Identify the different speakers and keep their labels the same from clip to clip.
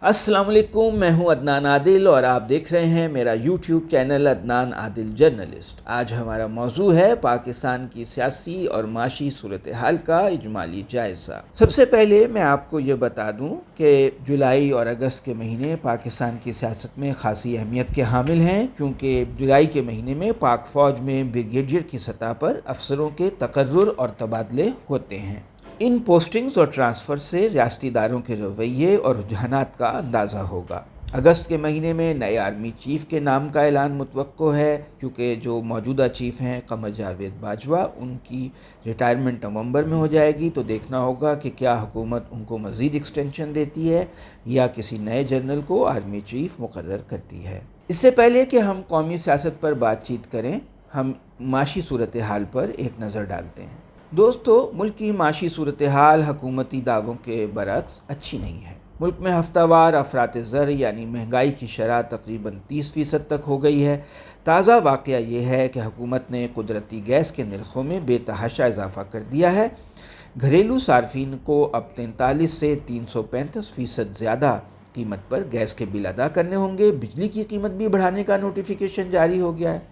Speaker 1: अस्सलाम वालेकुम, मैं हूं अदनान आदिल और आप देख रहे हैं मेरा YouTube channel Adnan Adil journalist. आज हमारा मौजू है पाकिस्तान की सियासी और माशी सूरत हाल का इजमाली जायज़ा। सबसे पहले मैं आपको ये बता दूं कि जुलाई और अगस्त के महीने पाकिस्तान की सियासत में ख़ासी अहमियत के हामिल हैं, क्योंकि जुलाई के महीने में पाक फ़ौज में ब्रिगेडियर की सतह पर अफसरों के तकर्रुर और तबादले होते हैं। इन पोस्टिंग्स और ट्रांसफ़र से रियासती इदारों के रवैये और रुझानात का अंदाज़ा होगा। अगस्त के महीने में नए आर्मी चीफ़ के नाम का ऐलान मुतवक्को है, क्योंकि जो मौजूदा चीफ़ हैं कमर जावेद बाजवा, उनकी रिटायरमेंट नवंबर में हो जाएगी। तो देखना होगा कि क्या हुकूमत उनको मज़ीद एक्सटेंशन देती है या किसी नए जनरल को आर्मी चीफ़ मुकर्रर करती है। इससे पहले कि हम कौमी सियासत पर बातचीत करें, हम माशी सूरत हाल पर एक नज़र डालते हैं। दोस्तों, मुल्क की माशी सूरत हाल हुकूमती दावों के बरक्स अच्छी नहीं है। मुल्क में हफ्तावार अफरात ज़र यानी महंगाई की शरह तकरीबन 30% तक हो गई है। ताज़ा वाक़या ये है कि हुकूमत ने कुदरती गैस के नरखों में बेतहाशा इजाफ़ा कर दिया है। घरेलू सार्फिन को अब 43 से 335% ज़्यादा कीमत पर गैस के बिल अदा करने होंगे। बिजली की कीमत भी बढ़ाने का नोटिफिकेशन जारी हो गया है।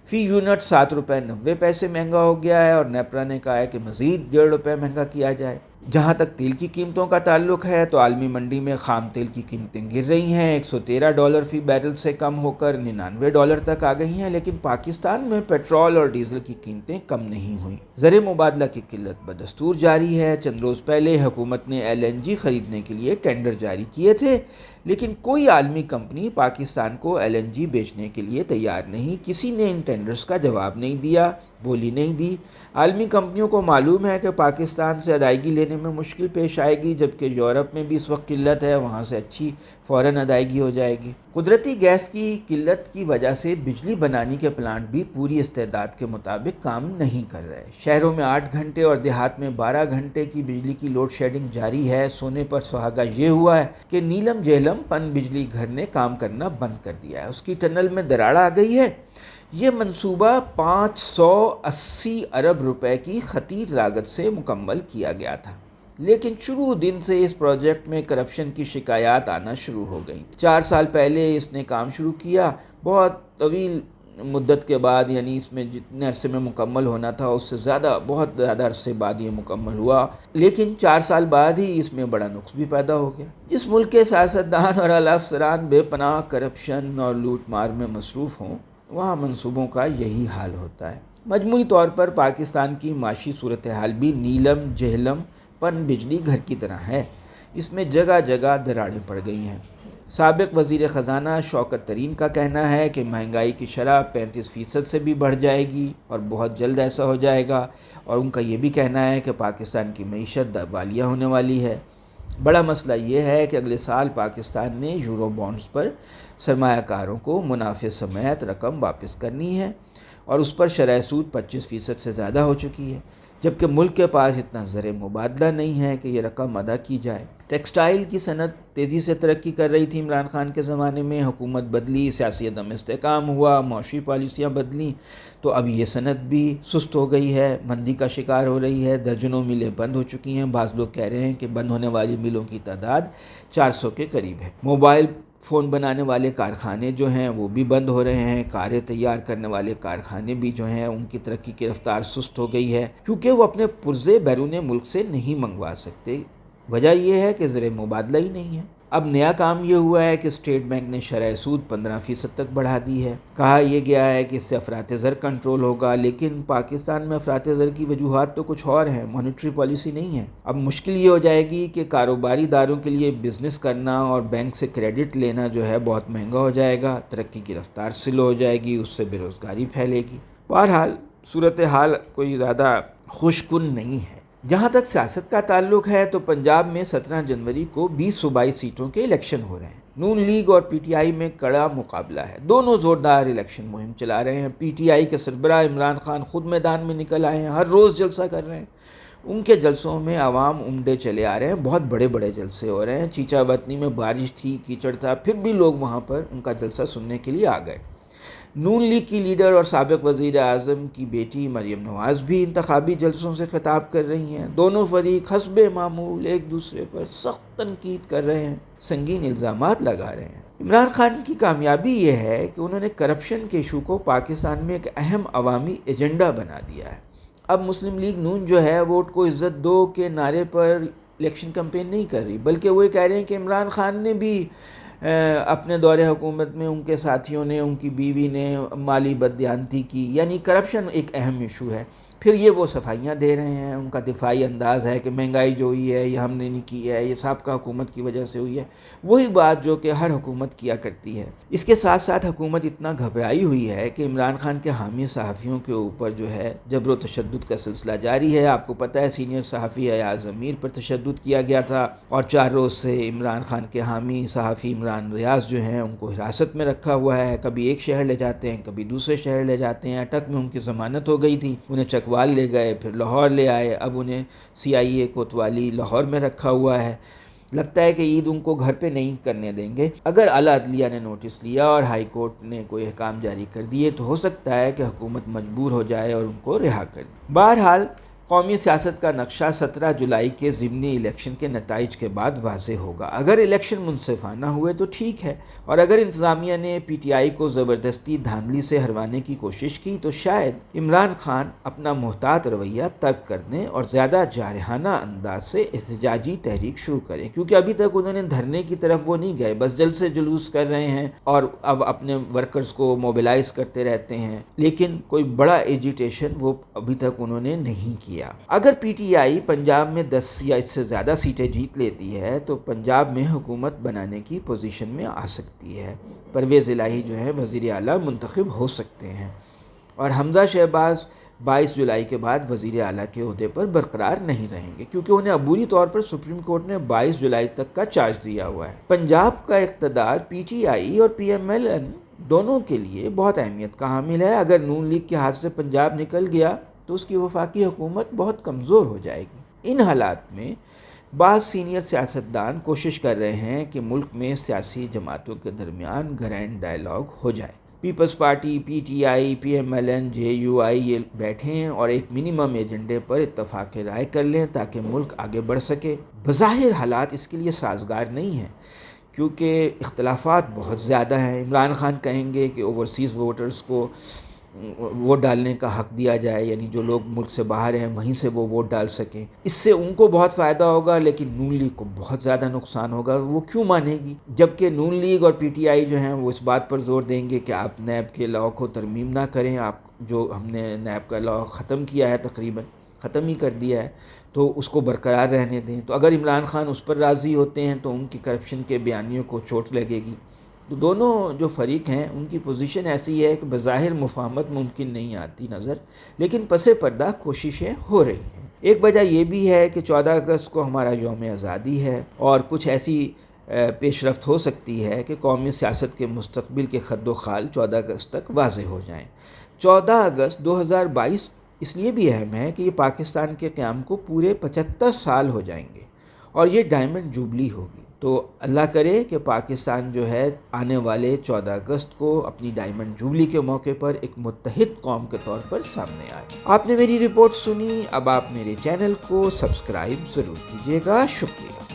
Speaker 1: फ़ी यूनिट 7 रुपये 90 पैसे महंगा हो गया है और नेपरा ने कहा है कि मज़ीद 1.5 रुपये महंगा किया जाए। जहाँ तक तेल की कीमतों का ताल्लुक़ है तो आलमी मंडी में ख़ाम तेल की कीमतें गिर रही हैं। $113 फ़ी बैरल से कम होकर $99 तक आ गई हैं, लेकिन पाकिस्तान में पेट्रोल और डीज़ल की कीमतें कम नहीं हुई। ज़र मुबादला की किल्लत बदस्तूर जारी है। चंद रोज़ पहले हुकूमत ने LNG ख़रीदने के लिए टेंडर जारी किए थे, लेकिन कोई आलमी कंपनी पाकिस्तान को LNG बेचने के लिए तैयार नहीं। किसी ने इन टेंडर्स का जवाब नहीं दिया, बोली नहीं दी। आलमी कंपनियों को मालूम है कि पाकिस्तान से अदायगी लेने में मुश्किल पेश आएगी, जबकि यूरोप में भी इस वक्त किल्लत है, वहाँ से अच्छी फ़ौरन अदायगी हो जाएगी। कुदरती गैस की किल्लत की वजह से बिजली बनाने के प्लांट भी पूरी इस्तेदाद के मुताबिक काम नहीं कर रहे। शहरों में 8 घंटे और देहात में 12 घंटे की बिजली की लोड शेडिंग जारी है। सोने पर सुहागा ये हुआ है कि नीलम झेलम पन बिजली घर ने काम करना बंद कर दिया है, उसकी टनल में दरार आ गई है। ये मंसूबा 580 अरब रुपए की खतीर लागत से मुकम्मल किया गया था, लेकिन शुरू दिन से इस प्रोजेक्ट में करप्शन की शिकायत आना शुरू हो गई। 4 साल पहले इसने काम शुरू किया, बहुत तवील मुद्दत के बाद, यानी इसमें जितने अरसे में मुकम्मल होना था उससे बहुत ज़्यादा अरसे बाद ये मुकम्मल हुआ, लेकिन 4 साल बाद ही इसमें बड़ा नुक्स भी पैदा हो गया। जिस मुल्क के सियासतदान और आला अफसरान बेपनाह करप्शन और लूट मार में मसरूफ़ हों, वहाँ मंसूबों का यही हाल होता है। मजमूई तौर पर पाकिस्तान की माशी सूरत हाल भी नीलम झेलम पन बिजली घर की तरह है। इसमें जगह जगह दरारें पड़ गई हैं। साबिक़ वज़ीर ख़जाना शौकत तरीन का कहना है कि महंगाई की शरह 35% से भी बढ़ जाएगी और बहुत जल्द ऐसा हो जाएगा, और उनका ये भी कहना है कि पाकिस्तान की मईशत दिवालिया होने वाली है। बड़ा मसला ये है कि अगले साल पाकिस्तान ने यूरो बॉन्ड्स पर सरमायाकारों को मुनाफे समेत रकम वापस करनी है, और उस पर शरह सूद 25% से ज़्यादा हो चुकी है, जबकि मुल्क के पास इतना ज़र मुबादला नहीं है कि ये रकम अदा की जाए। टेक्सटाइल की सनत तेज़ी से तरक्की कर रही थी इमरान खान के ज़माने में। हुकूमत बदली, सियासी अदम इस्तेहकाम हुआ, मौशी पॉलिसियाँ बदलीं, तो अब ये सनत भी सुस्त हो गई है, मंदी का शिकार हो रही है। दर्जनों मिलें बंद हो चुकी हैं। बाज़ लोग कह रहे हैं कि बंद होने वाली मिलों की तादाद 400 के करीब है। मोबाइल फ़ोन बनाने वाले कारखाने जो हैं वो भी बंद हो रहे हैं। कारें तैयार करने वाले कारखाने भी जो हैं उनकी तरक्की की रफ्तार सुस्त हो गई है, क्योंकि वो अपने पुर्जे बैरून मुल्क से नहीं मंगवा सकते। वजह यह है कि ज़र मुबादला ही नहीं है। अब नया काम ये हुआ है कि स्टेट बैंक ने शरह सूद 15% तक बढ़ा दी है। कहा यह गया है कि इससे अफरात ज़र कंट्रोल होगा, लेकिन पाकिस्तान में अफरात ज़र की वजूहात तो कुछ और हैं, मॉनेटरी पॉलिसी नहीं है। अब मुश्किल ये हो जाएगी कि कारोबारी दारों के लिए बिज़नेस करना और बैंक से क्रेडिट लेना जो है बहुत महंगा हो जाएगा, तरक्की की रफ्तार स्लो हो जाएगी, उससे बेरोज़गारी फैलेगी। बहरहाल सूरत हाल कोई ज़्यादा खुशकुन नहीं है। जहाँ तक सियासत का ताल्लुक़ है तो पंजाब में 17 जनवरी को 20 सूबाई सीटों के इलेक्शन हो रहे हैं। नून लीग और PTI में कड़ा मुकाबला है। दोनों ज़ोरदार इलेक्शन मुहिम चला रहे हैं। PTI के सरबराह इमरान खान खुद मैदान में निकल आए हैं, हर रोज़ जलसा कर रहे हैं। उनके जलसों में आवाम उमड़े चले आ रहे हैं, बहुत बड़े बड़े जलसे हो रहे हैं। चीचा वतनी में बारिश थी, कीचड़ था, फिर भी लोग वहाँ पर उनका जलसा सुनने के लिए आ गए। नून लीग की लीडर और साबिक़ वज़ीर आज़म की बेटी मरियम नवाज़ भी इंतखाबी जलसों से खिताब कर रही हैं। दोनों फरीक हस्बे मामूल एक दूसरे पर सख्त तनकीद कर रहे हैं। سنگین الزامات لگا رہے ہیں۔ عمران خان کی کامیابی یہ ہے کہ انہوں نے کرپشن کے ایشو کو پاکستان میں ایک اہم عوامی ایجنڈا بنا دیا ہے۔ اب مسلم لیگ نون جو ہے ووٹ کو عزت دو کے نعرے پر الیکشن کمپین نہیں کر رہی، بلکہ وہ یہ کہہ رہے ہیں کہ عمران خان نے بھی اپنے دور حکومت میں ان کے ساتھیوں نے، ان کی بیوی نے مالی بددیانتی کی، یعنی کرپشن ایک اہم ایشو ہے۔ پھر یہ وہ صفائیاں دے رہے ہیں، ان کا دفاعی انداز ہے کہ مہنگائی جو ہوئی ہے یہ ہم نے نہیں کی ہے، یہ سابقہ حکومت کی وجہ سے ہوئی ہے، وہی بات جو کہ ہر حکومت کیا کرتی ہے۔ اس کے ساتھ ساتھ حکومت اتنا گھبرائی ہوئی ہے کہ عمران خان کے حامی صحافیوں کے اوپر جو ہے جبر و تشدد کا سلسلہ جاری ہے۔ آپ کو پتہ ہے سینئر صحافی ایاز امیر پر تشدد کیا گیا تھا، اور 4 روز سے عمران خان کے حامی صحافی عمران ریاض جو ہیں ان کو حراست میں رکھا ہوا ہے۔ کبھی ایک شہر لے جاتے ہیں، کبھی دوسرے شہر لے جاتے ہیں۔ اٹک میں ان کی ضمانت ہو گئی تھی، انہیں چکوال لے گئے، پھر لاہور لے آئے، اب انہیں CIA کوتوالی لاہور میں رکھا ہوا ہے۔ لگتا ہے کہ عید ان کو گھر پہ نہیں کرنے دیں گے۔ اگر اعلیٰ عدلیہ نے نوٹس لیا اور ہائی کورٹ نے کوئی احکام جاری کر دیے تو ہو سکتا ہے کہ حکومت مجبور ہو جائے اور ان کو رہا کر دے۔ بہرحال قومی سیاست کا نقشہ 17 جولائی کے ضمنی الیکشن کے نتائج کے بعد واضح ہوگا۔ اگر الیکشن منصفانہ ہوئے تو ٹھیک ہے، اور اگر انتظامیہ نے PTI کو زبردستی دھاندلی سے ہروانے کی کوشش کی تو شاید عمران خان اپنا محتاط رویہ ترک کر دیں اور زیادہ جارحانہ انداز سے احتجاجی تحریک شروع کریں، کیونکہ ابھی تک انہوں نے دھرنے کی طرف وہ نہیں گئے، بس جلد سے جلوس کر رہے ہیں اور اب اپنے ورکرز کو موبلائز کرتے رہتے ہیں، لیکن کوئی بڑا ایجیٹیشن وہ ابھی تک انہوں نے نہیں کیا۔ اگر PTI پنجاب میں 10 یا اس سے زیادہ سیٹیں جیت لیتی ہے تو پنجاب میں حکومت بنانے کی پوزیشن میں آ سکتی ہے۔ پرویز الہی جو ہے وزیر اعلیٰ منتخب ہو سکتے ہیں، اور حمزہ شہباز 22 جولائی کے بعد وزیر اعلیٰ کے عہدے پر برقرار نہیں رہیں گے، کیونکہ انہیں عبوری طور پر سپریم کورٹ نے 22 جولائی تک کا چارج دیا ہوا ہے۔ پنجاب کا اقتدار PTI اور PMLN دونوں کے لیے بہت اہمیت کا حامل ہے۔ اگر نون لیگ کے ہاتھ سے پنجاب نکل گیا تو اس کی وفاقی حکومت بہت کمزور ہو جائے گی۔ ان حالات میں بعض سینئر سیاستدان کوشش کر رہے ہیں کہ ملک میں سیاسی جماعتوں کے درمیان گرینڈ ڈائیلاگ ہو جائے۔ Peoples party, PTI، PMLN، JUI یہ بیٹھیں اور ایک منیمم ایجنڈے پر اتفاق رائے کر لیں تاکہ ملک آگے بڑھ سکے۔ بظاہر حالات اس کے لیے سازگار نہیں ہیں، کیونکہ اختلافات بہت زیادہ ہیں۔ عمران خان کہیں گے کہ اوورسیز ووٹرز کو ووٹ ڈالنے کا حق دیا جائے، یعنی جو لوگ ملک سے باہر ہیں وہیں سے وہ ووٹ ڈال سکیں۔ اس سے ان کو بہت فائدہ ہوگا، لیکن نون لیگ کو بہت زیادہ نقصان ہوگا۔ وہ کیوں مانے گی؟ جبکہ نون لیگ اور PTI جو ہیں وہ اس بات پر زور دیں گے کہ آپ نیب کے لاء کو ترمیم نہ کریں، آپ جو ہم نے نیب کا لاء ختم کیا ہے، تقریباً ختم ہی کر دیا ہے، تو اس کو برقرار رہنے دیں۔ تو اگر عمران خان اس پر راضی ہوتے ہیں تو ان کی کرپشن کے بیانیوں کو چوٹ لگے گی۔ تو دونوں جو فریق ہیں ان کی پوزیشن ایسی ہے کہ بظاہر مفاہمت ممکن نہیں آتی نظر، لیکن پس پردہ کوششیں ہو رہی ہیں۔ ایک وجہ یہ بھی ہے کہ 14 اگست کو ہمارا یوم آزادی ہے، اور کچھ ایسی پیش رفت ہو سکتی ہے کہ قومی سیاست کے مستقبل کے خد و خال 14 اگست تک واضح ہو جائیں۔ 14 اگست 2022 اس لیے بھی اہم ہے کہ یہ پاکستان کے قیام کو پورے 75 سال ہو جائیں گے، اور یہ ڈائمنڈ جوبلی ہوگی۔ تو اللہ کرے کہ پاکستان جو ہے آنے والے 14 اگست کو اپنی ڈائمنڈ جوبلی کے موقع پر ایک متحد قوم کے طور پر سامنے آئے۔ آپ نے میری رپورٹ سنی، اب آپ میرے چینل کو سبسکرائب ضرور کیجیے گا۔ شکریہ۔